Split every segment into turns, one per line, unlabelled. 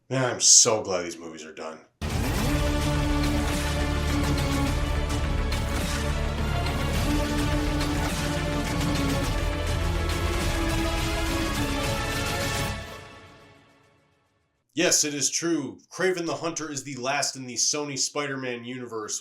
Man, I'm so glad these movies are done. Yes, it is true. Kraven the Hunter is the last in the Sony Spider-Man universe,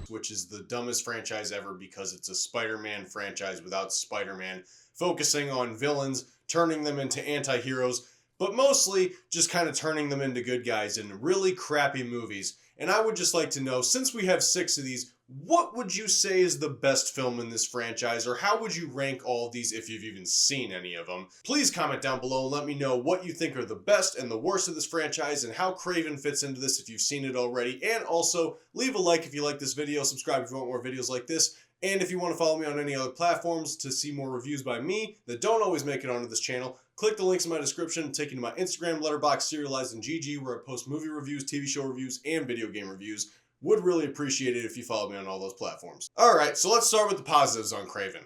which is the dumbest franchise ever because it's a Spider-Man franchise without Spider-Man, focusing on villains, turning them into anti-heroes, but mostly just kind of turning them into good guys in really crappy movies. And I would just like to know, since we have 6 of these, what would you say is the best film in this franchise, or how would you rank all of these if you've even seen any of them? Please comment down below and let me know what you think are the best and the worst of this franchise and how Kraven fits into this if you've seen it already. And also, leave a like if you like this video, subscribe if you want more videos like this, and if you want to follow me on any other platforms to see more reviews by me that don't always make it onto this channel, click the links in my description, take you to my Instagram, Letterboxd, Serialized, and GG, where I post movie reviews, TV show reviews, and video game reviews. Would really appreciate it if you follow me on all those platforms. Alright, so let's start with the positives on Kraven.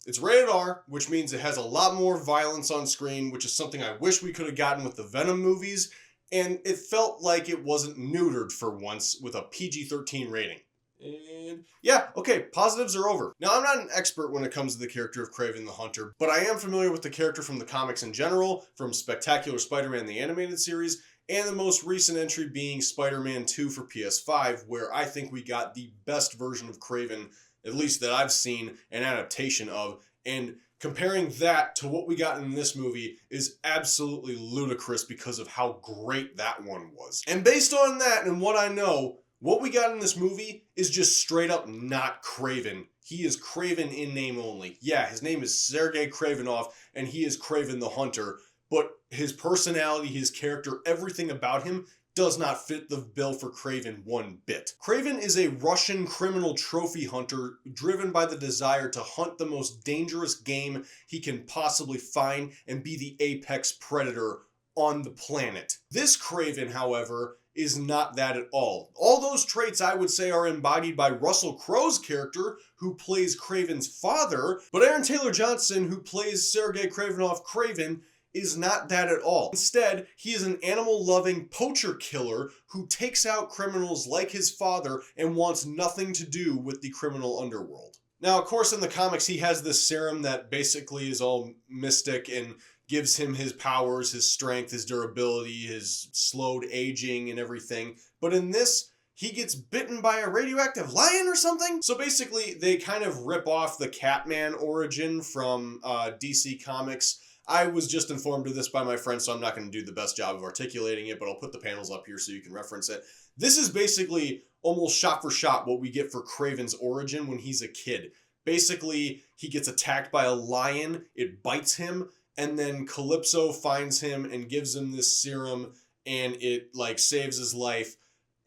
It's rated R, which means it has a lot more violence on screen, which is something I wish we could have gotten with the Venom movies, and it felt like it wasn't neutered for once with a PG-13 rating. And yeah, okay, positives are over. Now, I'm not an expert when it comes to the character of Kraven the Hunter, but I am familiar with the character from the comics in general, from Spectacular Spider-Man the Animated Series, and the most recent entry being Spider-Man 2 for PS5, where I think we got the best version of Kraven, at least that I've seen an adaptation of, and comparing that to what we got in this movie is absolutely ludicrous because of how great that one was. And based on that and what I know, what we got in this movie is just straight up not Kraven. He is Kraven in name only. Yeah, his name is Sergei Kravenov, and he is Kraven the Hunter, but his personality, his character, everything about him does not fit the bill for Kraven one bit. Kraven is a Russian criminal trophy hunter driven by the desire to hunt the most dangerous game he can possibly find and be the apex predator on the planet. This Kraven, however, is not that at all. All those traits I would say are embodied by Russell Crowe's character, who plays Kraven's father, but Aaron Taylor Johnson, who plays Sergei Kravenov Kraven, is not that at all. Instead, he is an animal-loving poacher killer who takes out criminals like his father and wants nothing to do with the criminal underworld. Now, of course, in the comics, he has this serum that basically is all mystic and gives him his powers, his strength, his durability, his slowed aging and everything. But in this, he gets bitten by a radioactive lion or something? So basically, they kind of rip off the Catman origin from DC Comics. I was just informed of this by my friend, so I'm not going to do the best job of articulating it, but I'll put the panels up here so you can reference it. This is basically almost shot for shot what we get for Kraven's origin when he's a kid. Basically, he gets attacked by a lion, it bites him, and then Calypso finds him and gives him this serum, and it like saves his life.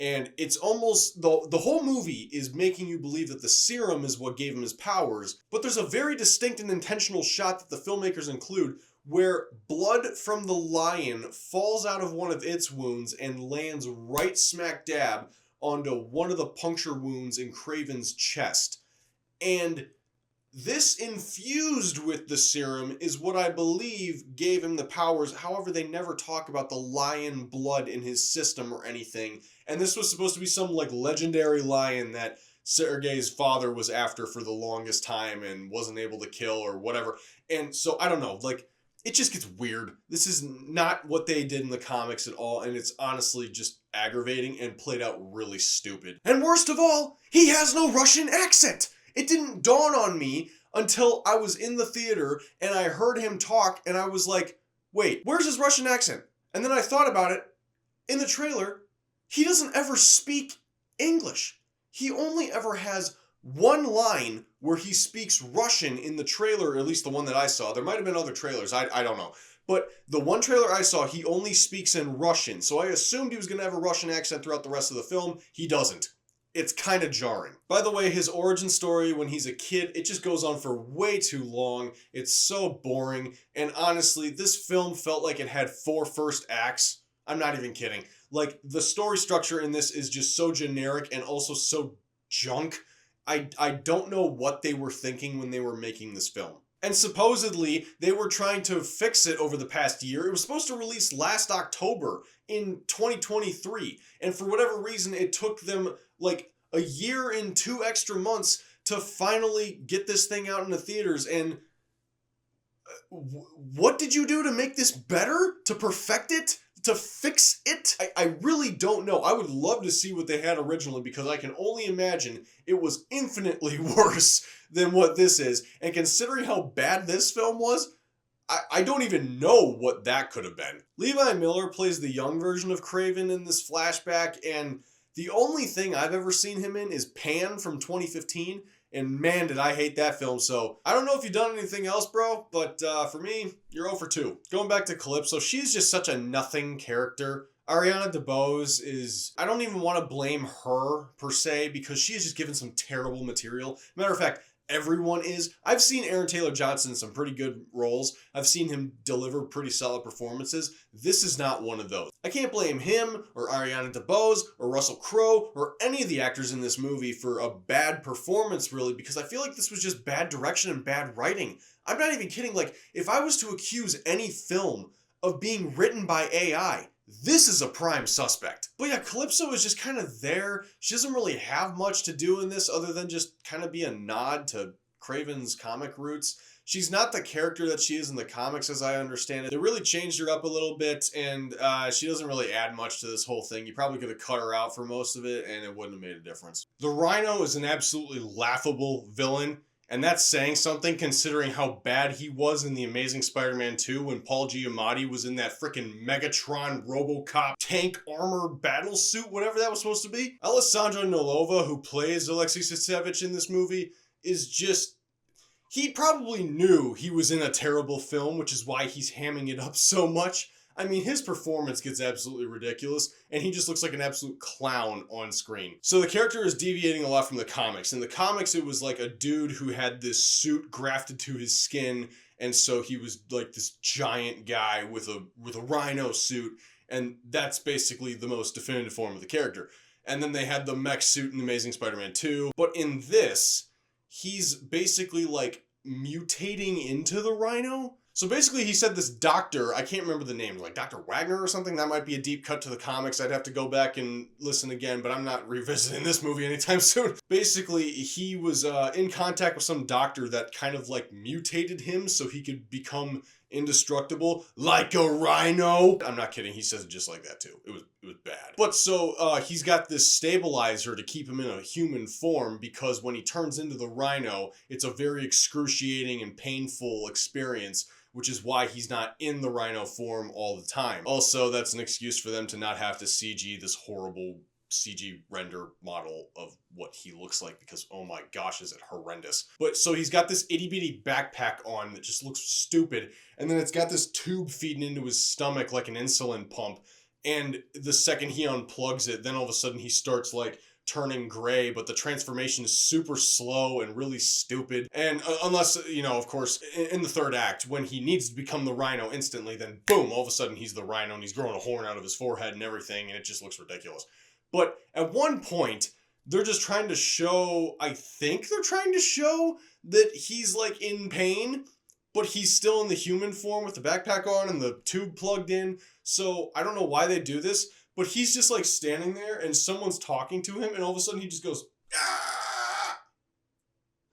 And it's almost, the whole movie is making you believe that the serum is what gave him his powers, but there's a very distinct and intentional shot that the filmmakers include where blood from the lion falls out of one of its wounds and lands right smack dab onto one of the puncture wounds in Kraven's chest. And this infused with the serum is what I believe gave him the powers. However, they never talk about the lion blood in his system or anything. And this was supposed to be some like legendary lion that Sergei's father was after for the longest time and wasn't able to kill or whatever. And so I don't know, like it just gets weird. This is not what they did in the comics at all, and it's honestly just aggravating and played out really stupid. And worst of all, he has no Russian accent. It didn't dawn on me until I was in the theater and I heard him talk and I was like, wait, where's his Russian accent? And then I thought about it. In the trailer, he doesn't ever speak English. He only ever has one line where he speaks Russian in the trailer, or at least the one that I saw. There might have been other trailers, I don't know. But the one trailer I saw, he only speaks in Russian. So I assumed he was going to have a Russian accent throughout the rest of the film. He doesn't. It's kind of jarring. By the way, his origin story when he's a kid, it just goes on for way too long. It's so boring. And honestly, this film felt like it had 4 first acts. I'm not even kidding. Like, the story structure in this is just so generic and also so junk. I don't know what they were thinking when they were making this film. And supposedly, they were trying to fix it over the past year. It was supposed to release last October in 2023. And for whatever reason, it took them like a year and 2 extra months to finally get this thing out in the theaters. And what did you do to make this better? To perfect it? To fix it? I really don't know. I would love to see what they had originally, because I can only imagine it was infinitely worse than what this is. And considering how bad this film was, I don't even know what that could have been. Levi Miller plays the young version of Kraven in this flashback, and the only thing I've ever seen him in is Pan from 2015, and man, did I hate that film. So I don't know if you've done anything else, bro, but for me, you're 0 for 2. Going back to Calypso, she's just such a nothing character. Ariana DeBose is, I don't even want to blame her per se, because she is just given some terrible material. Matter of fact, everyone is. I've seen Aaron Taylor Johnson in some pretty good roles. I've seen him deliver pretty solid performances. This is not one of those. I can't blame him or Ariana DeBose or Russell Crowe or any of the actors in this movie for a bad performance, really, because I feel like this was just bad direction and bad writing. I'm not even kidding. Like, if I was to accuse any film of being written by AI, this is a prime suspect. But yeah, Calypso is just kind of there. She doesn't really have much to do in this other than just kind of be a nod to Kraven's comic roots. She's not the character that she is in the comics, as I understand it. They really changed her up a little bit, and she doesn't really add much to this whole thing. You probably could have cut her out for most of it, and it wouldn't have made a difference. The Rhino is an absolutely laughable villain. And that's saying something, considering how bad he was in The Amazing Spider-Man 2 when Paul Giamatti was in that freaking Megatron RoboCop tank armor battle suit, whatever that was supposed to be. Alessandro Nolova, who plays Alexei Sisevich in this movie, is just... He probably knew he was in a terrible film, which is why he's hamming it up so much. I mean, his performance gets absolutely ridiculous, and he just looks like an absolute clown on screen. So the character is deviating a lot from the comics. In the comics, it was like a dude who had this suit grafted to his skin, and so he was like this giant guy with a rhino suit, and that's basically the most definitive form of the character. And then they had the mech suit in Amazing Spider-Man 2. But in this, he's basically like mutating into the rhino. So basically, he said this doctor, I can't remember the name, like Dr. Wagner or something. That might be a deep cut to the comics. I'd have to go back and listen again, but I'm not revisiting this movie anytime soon. Basically, he was in contact with some doctor that kind of like mutated him so he could become indestructible like a rhino. I'm not kidding. He says it just like that too. It was bad. But so he's got this stabilizer to keep him in a human form, because when he turns into the rhino, it's a very excruciating and painful experience, which is why he's not in the rhino form all the time. Also, that's an excuse for them to not have to CG this horrible CG render model of what he looks like, because oh my gosh, is it horrendous. But so he's got this itty bitty backpack on that just looks stupid, and then it's got this tube feeding into his stomach like an insulin pump, and the second he unplugs it, then all of a sudden he starts like turning gray, but the transformation is super slow and really stupid. And unless, you know, of course, in the third act, when he needs to become the rhino instantly, then boom, all of a sudden he's the rhino and he's growing a horn out of his forehead and everything, and it just looks ridiculous. But at one point, they're just trying to show, I think they're trying to show that he's like in pain, but he's still in the human form with the backpack on and the tube plugged in. So I don't know why they do this, but he's just like standing there and someone's talking to him, and all of a sudden he just goes, ah!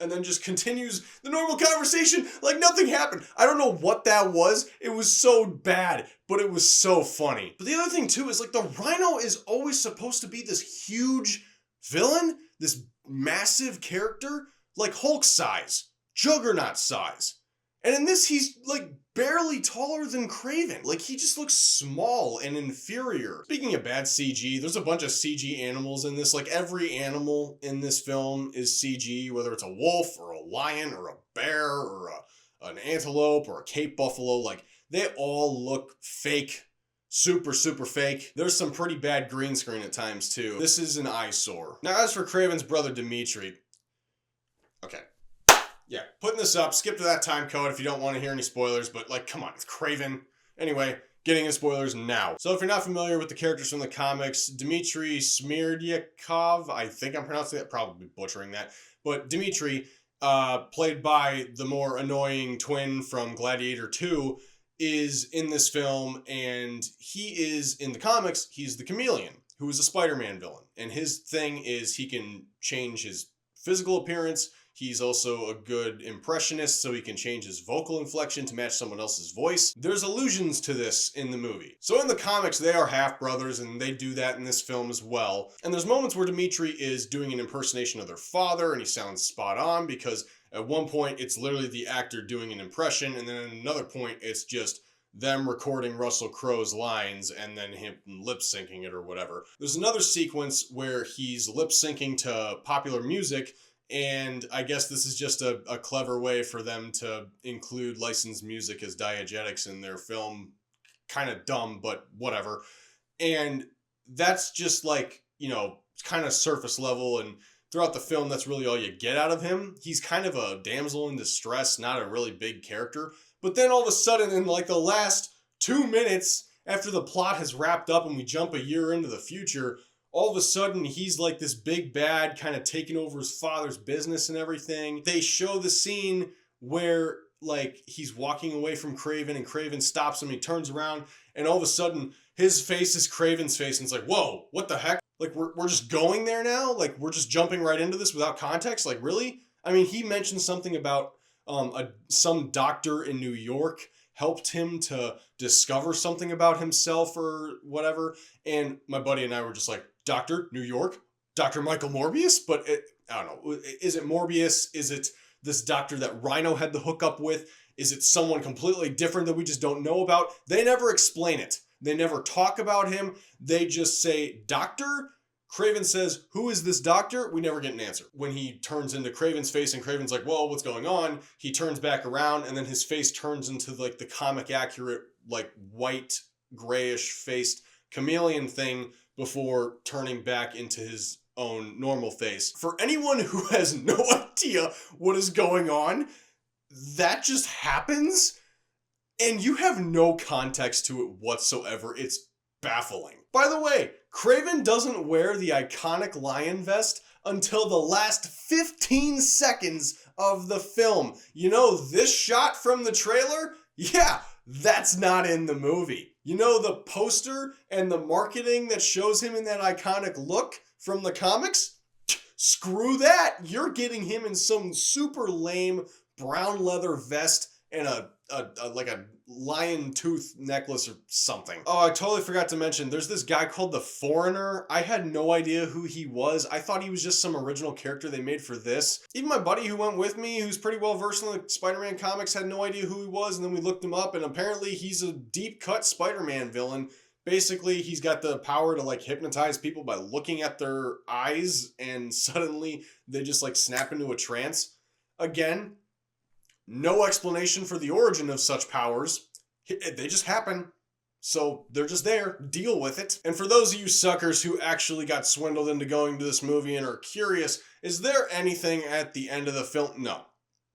And then just continues the normal conversation like nothing happened. I don't know what that was. It was so bad, but it was so funny. But the other thing too is like the rhino is always supposed to be this huge villain, this massive character, like Hulk size, Juggernaut size. And in this, he's like barely taller than Kraven. Like, he just looks small and inferior. Speaking of bad CG, there's a bunch of CG animals in this. Like, every animal in this film is CG, whether it's a wolf or a lion or a bear or an antelope or a Cape buffalo. Like, they all look fake. Super, super fake. There's some pretty bad green screen at times, too. This is an eyesore. Now, as for Kraven's brother, Dimitri. Okay. Yeah, putting this up, skip to that time code if you don't want to hear any spoilers, but like, come on, it's Kraven. Anyway, getting into spoilers now. So if you're not familiar with the characters from the comics, Dmitry Smirdyakov, I think I'm pronouncing that, probably butchering that, but Dmitry, played by the more annoying twin from Gladiator 2, is in this film, and he is, in the comics, he's the Chameleon, who is a Spider-Man villain. And his thing is he can change his physical appearance. He's also a good impressionist, so he can change his vocal inflection to match someone else's voice. There's allusions to this in the movie. So in the comics, they are half-brothers, and they do that in this film as well. And there's moments where Dimitri is doing an impersonation of their father, and he sounds spot on, because at one point, it's literally the actor doing an impression, and then at another point, it's just them recording Russell Crowe's lines and then him lip-syncing it or whatever. There's another sequence where he's lip-syncing to popular music, and I guess this is just a clever way for them to include licensed music as diegetics in their film. Kind of dumb, but whatever. And that's just like, kind of surface level, and throughout the film, that's really all you get out of him. He's kind of a damsel in distress, not a really big character. But then all of a sudden, in like the last 2 minutes after the plot has wrapped up and we jump a year into the future, all of a sudden he's like this big bad kind of taking over his father's business and everything. They show the scene where like he's walking away from Kraven and Kraven stops him. He turns around and all of a sudden his face is Kraven's face, and it's like, whoa, what the heck? Like we're just going there now? Like we're just jumping right into this without context? Like really? I mean, he mentioned something about some doctor in New York helped him to discover something about himself or whatever. And my buddy and I were just like, Doctor, New York? Dr. Michael Morbius? But I don't know. Is it Morbius? Is it this doctor that Rhino had the hookup with? Is it someone completely different that we just don't know about? They never explain it. They never talk about him. They just say, Doctor? Kraven says, who is this doctor? We never get an answer. When he turns into Kraven's face and Kraven's like, whoa, what's going on? He turns back around and then his face turns into like the comic accurate, like white, grayish faced chameleon thing before turning back into his own normal face. For anyone who has no idea what is going on, that just happens and you have no context to it whatsoever. It's baffling. By the way, Kraven doesn't wear the iconic lion vest until the last 15 seconds of the film. You know this shot from the trailer? Yeah, that's not in the movie. You know the poster and the marketing that shows him in that iconic look from the comics? Screw that. You're getting him in some super lame brown leather vest and a lion tooth necklace or something. Oh, I totally forgot to mention, there's this guy called the Foreigner. I had no idea who he was. I thought he was just some original character they made for this. Even my buddy who went with me, who's pretty well versed in the Spider-Man comics, had no idea who he was, and then we looked him up, and apparently he's a deep-cut Spider-Man villain. Basically, he's got the power to like hypnotize people by looking at their eyes, and suddenly they just like snap into a trance. Again, no explanation for the origin of such powers. They just happen. So they're just there. Deal with it. And for those of you suckers who actually got swindled into going to this movie and are curious, is there anything at the end of the film? No.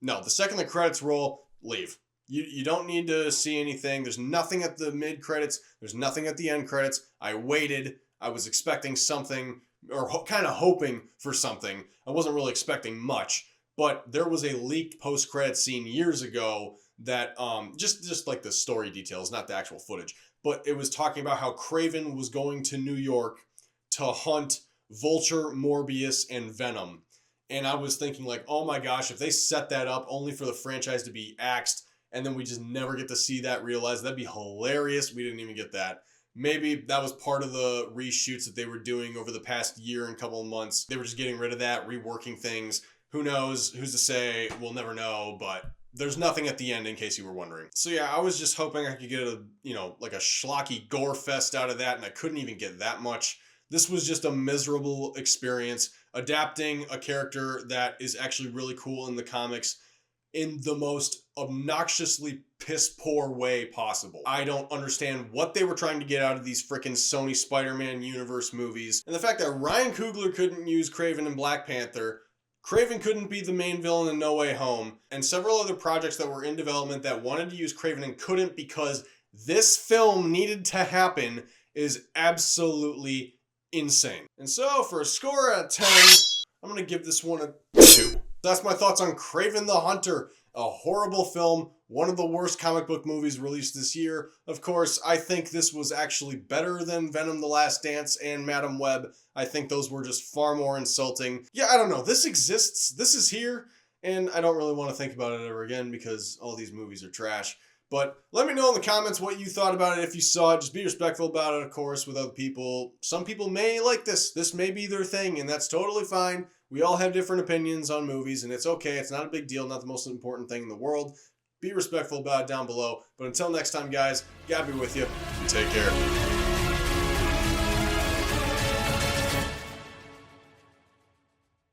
The second the credits roll, leave. You don't need to see anything. There's nothing at the mid-credits. There's nothing at the end credits. I waited. I was expecting something, or kind of hoping for something. I wasn't really expecting much. But there was a leaked post-credit scene years ago that, just like the story details, not the actual footage, but it was talking about how Kraven was going to New York to hunt Vulture, Morbius, and Venom. And I was thinking like, oh my gosh, if they set that up only for the franchise to be axed, and then we just never get to see that realized, that'd be hilarious. We didn't even get that. Maybe that was part of the reshoots that they were doing over the past year and couple of months. They were just getting rid of that, reworking things. Who knows? Who's to say? We'll never know, but there's nothing at the end in case you were wondering. So yeah, I was just hoping I could get like a schlocky gore fest out of that, and I couldn't even get that much. This was just a miserable experience, adapting a character that is actually really cool in the comics in the most obnoxiously piss-poor way possible. I don't understand what they were trying to get out of these frickin' Sony Spider-Man universe movies. And the fact that Ryan Coogler couldn't use Kraven in Black Panther, Kraven couldn't be the main villain in No Way Home, and several other projects that were in development that wanted to use Kraven and couldn't because this film needed to happen is absolutely insane. And so, for a score out of 10, I'm going to give this one a 2. That's my thoughts on Kraven the Hunter, a horrible film, one of the worst comic book movies released this year. Of course, I think this was actually better than Venom the Last Dance and Madam Web. I think those were just far more insulting. Yeah, I don't know. This exists. This is here. And I don't really want to think about it ever again because all these movies are trash. But let me know in the comments what you thought about it if you saw it. Just be respectful about it, of course, with other people. Some people may like this. This may be their thing, and that's totally fine. We all have different opinions on movies, and it's okay. It's not a big deal, not the most important thing in the world. Be respectful about it down below. But until next time, guys, God be with you, and take care.